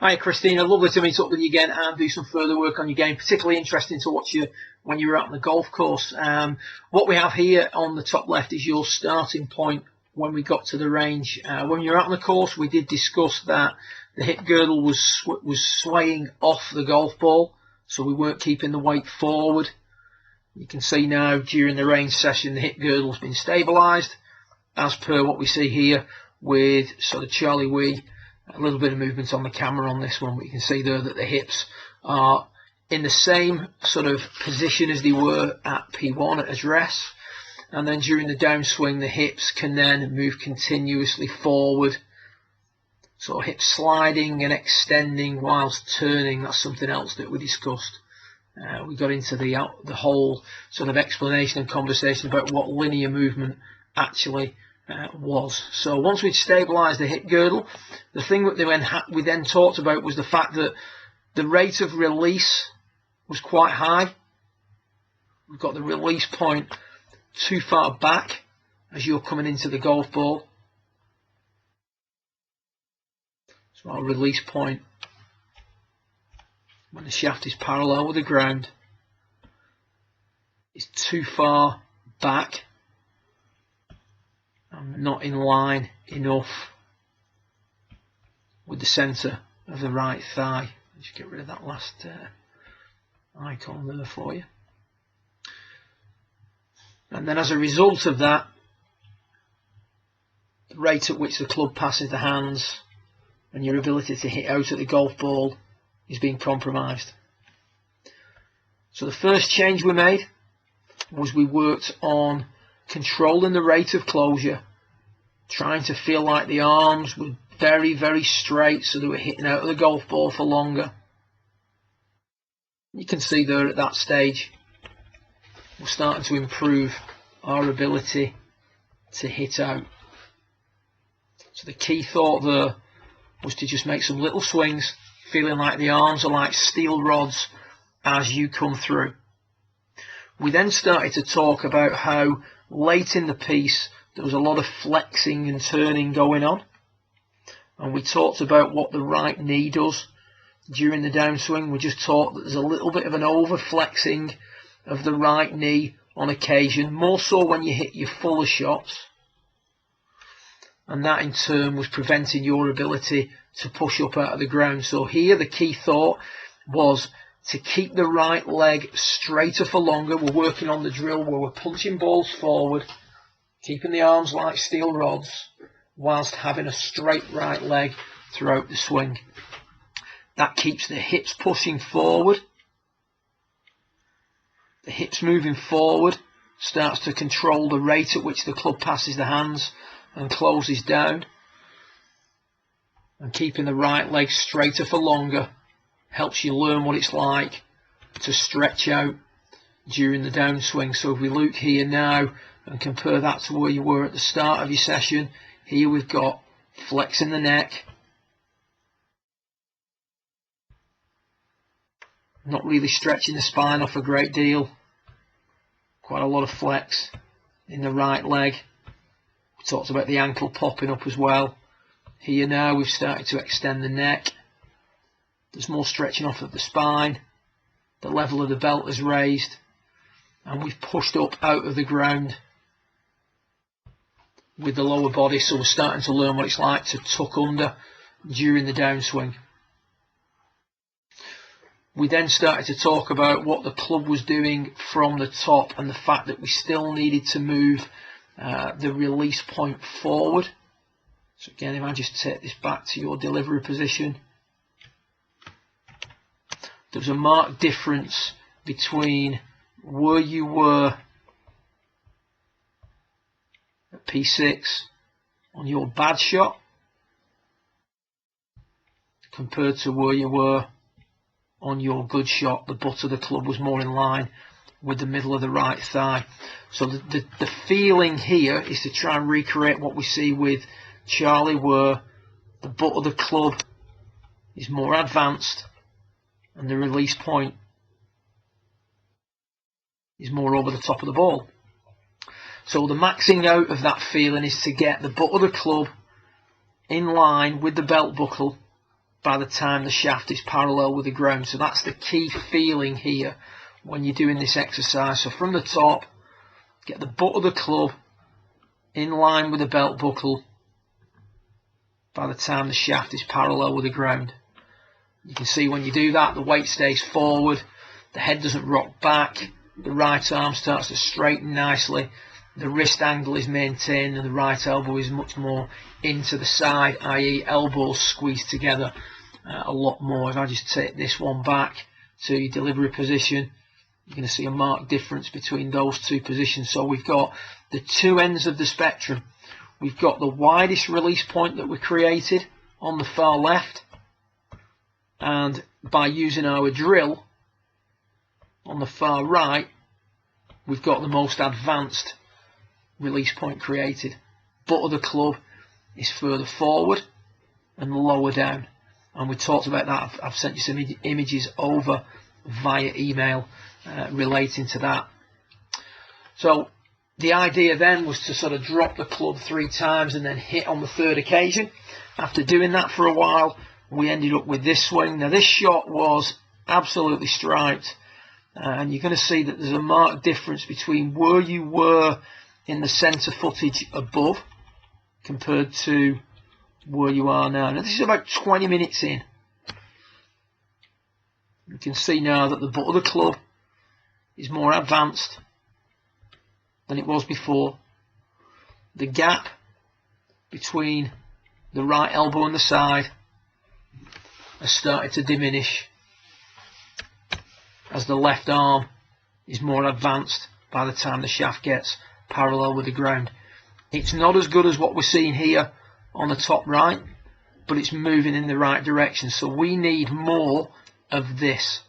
Hi Christina, lovely to meet up with you again and do some further work on your game. Particularly interesting to watch you when you're out on the golf course. What we have here on the top left is your starting point when we got to the range. When you're out on the course, we did discuss that the hip girdle was swaying off the golf ball, so we weren't keeping the weight forward. You can see now during the range session the hip girdle's been stabilised as per what we see here with sort of Charlie Wee. A little bit of movement on the camera on this one, but you can see there that the hips are in the same sort of position as they were at P1 at address, and then during the downswing the hips can then move continuously forward, so hips sliding and extending whilst turning. That's something else that we discussed. We got into the whole sort of explanation and conversation about what linear movement actually was. So once we'd stabilised the hip girdle, the thing that we then talked about was the fact that the rate of release was quite high. We've got the release point too far back as you're coming into the golf ball. So our release point when the shaft is parallel with the ground is too far back and not in line enough with the centre of the right thigh. Just get rid of that last icon there for you. And then as a result of that, the rate at which the club passes the hands and your ability to hit out at the golf ball is being compromised. So the first change we made was we worked on controlling the rate of closure, trying to feel like the arms were very, very straight so they were hitting out of the golf ball for longer. You can see there at that stage we're starting to improve our ability to hit out. So the key thought there was to just make some little swings, feeling like the arms are like steel rods as you come through. We then started to talk about how late in the piece there was a lot of flexing and turning going on, and we talked about what the right knee does during the downswing. We just talked that there's a little bit of an over flexing of the right knee on occasion, more so when you hit your fuller shots, and that in turn was preventing your ability to push up out of the ground. So here the key thought was to keep the right leg straighter for longer. We're working on the drill where we're punching balls forward, keeping the arms like steel rods whilst having a straight right leg throughout the swing. That keeps the hips pushing forward. The hips moving forward starts to control the rate at which the club passes the hands and closes down. And keeping the right leg straighter for longer helps you learn what it's like to stretch out during the downswing. So if we look here now and compare that to where you were at the start of your session, here we've got flexing the neck, not really stretching the spine off a great deal, quite a lot of flex in the right leg. We talked about the ankle popping up as well. Here now we've started to extend the neck. There's more stretching off of the spine. The level of the belt is raised, and we've pushed up out of the ground with the lower body, so we're starting to learn what it's like to tuck under during the downswing. We then started to talk about what the club was doing from the top and the fact that we still needed to move the release point forward. So again, if I just take this back to your delivery position, there's a marked difference between where you were at P6 on your bad shot compared to where you were on your good shot. The butt of the club was more in line with the middle of the right thigh. So the feeling here is to try and recreate what we see with Charlie, where the butt of the club is more advanced and the release point is more over the top of the ball. So the maxing out of that feeling is to get the butt of the club in line with the belt buckle by the time the shaft is parallel with the ground. So that's the key feeling here when you're doing this exercise. So from the top, get the butt of the club in line with the belt buckle by the time the shaft is parallel with the ground. You can see when you do that, the weight stays forward, the head doesn't rock back, the right arm starts to straighten nicely, the wrist angle is maintained, and the right elbow is much more into the side, i.e. elbows squeezed together a lot more. If I just take this one back to your delivery position, you're going to see a marked difference between those two positions. So we've got the two ends of the spectrum. We've got the widest release point that we created on the far left, and by using our drill on the far right, we've got the most advanced release point created. Butt of the club is further forward and lower down, and we talked about that. I've sent you some images over via email relating to that. So the idea then was to sort of drop the club 3 times and then hit on the 3rd occasion. After doing that for a while, we ended up with this swing. Now this shot was absolutely striped, and you're going to see that there's a marked difference between where you were in the centre footage above compared to where you are now. Now this is about 20 minutes in. You can see now that the butt of the club is more advanced than it was before. The gap between the right elbow and the side has started to diminish as the left arm is more advanced by the time the shaft gets parallel with the ground. It's not as good as what we're seeing here on the top right, but it's moving in the right direction. So we need more of this.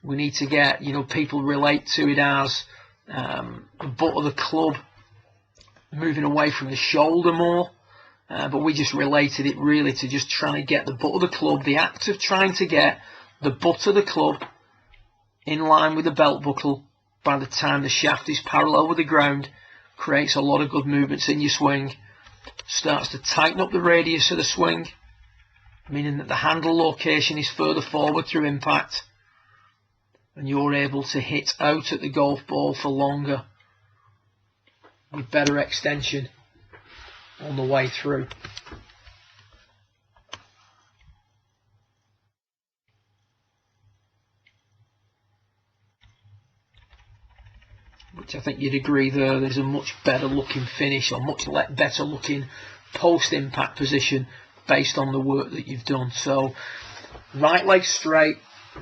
We need to get, people relate to it as the butt of the club moving away from the shoulder more, but we just related it really to just trying to get the butt of the club, the act of trying to get the butt of the club in line with the belt buckle by the time the shaft is parallel with the ground creates a lot of good movements in your swing, starts to tighten up the radius of the swing, meaning that the handle location is further forward through impact, and you're able to hit out at the golf ball for longer with better extension on the way through. Which I think you'd agree there's a much better looking finish, or much better looking post impact position based on the work that you've done. So right leg straight,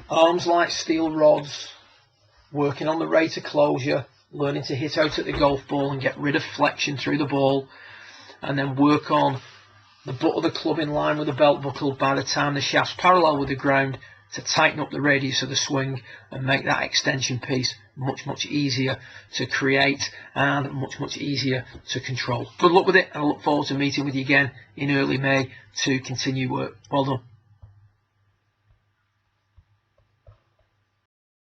arms like steel rods, working on the rate of closure, learning to hit out at the golf ball and get rid of flexion through the ball, and then work on the butt of the club in line with the belt buckle by the time the shaft's parallel with the ground to tighten up the radius of the swing and make that extension piece much easier to create and much easier to control. Good luck with it, and I look forward to meeting with you again in early May to continue work. Well done.